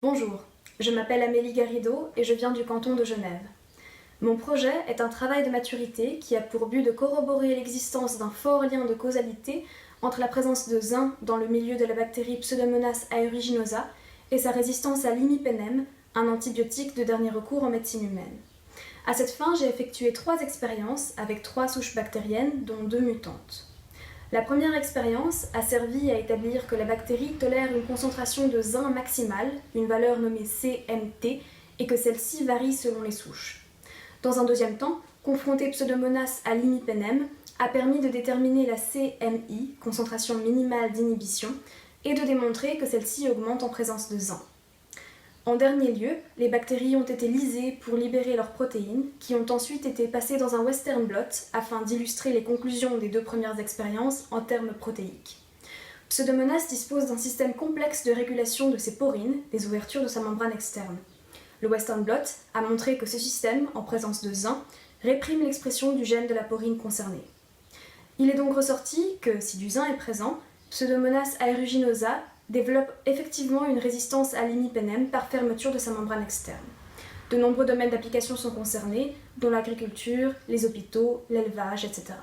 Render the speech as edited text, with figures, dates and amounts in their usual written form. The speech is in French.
Bonjour, je m'appelle Amélie Garrido et je viens du canton de Genève. Mon projet est un travail de maturité qui a pour but de corroborer l'existence d'un fort lien de causalité entre la présence de zinc dans le milieu de la bactérie Pseudomonas aeruginosa et sa résistance à l'imipenem, un antibiotique de dernier recours en médecine humaine. À cette fin, j'ai effectué 3 expériences avec 3 souches bactériennes, dont 2 mutantes. La première expérience a servi à établir que la bactérie tolère une concentration de zinc maximale, une valeur nommée CMT, et que celle-ci varie selon les souches. Dans un deuxième temps, confronter Pseudomonas à l'imipenem a permis de déterminer la CMI, concentration minimale d'inhibition, et de démontrer que celle-ci augmente en présence de zinc. En dernier lieu, les bactéries ont été lysées pour libérer leurs protéines, qui ont ensuite été passées dans un western blot afin d'illustrer les conclusions des 2 premières expériences en termes protéiques. Pseudomonas dispose d'un système complexe de régulation de ses porines, des ouvertures de sa membrane externe. Le western blot a montré que ce système, en présence de zinc, réprime l'expression du gène de la porine concernée. Il est donc ressorti que, si du zinc est présent, Pseudomonas aeruginosa développe effectivement une résistance à l'imipenem par fermeture de sa membrane externe. De nombreux domaines d'application sont concernés, dont l'agriculture, les hôpitaux, l'élevage, etc.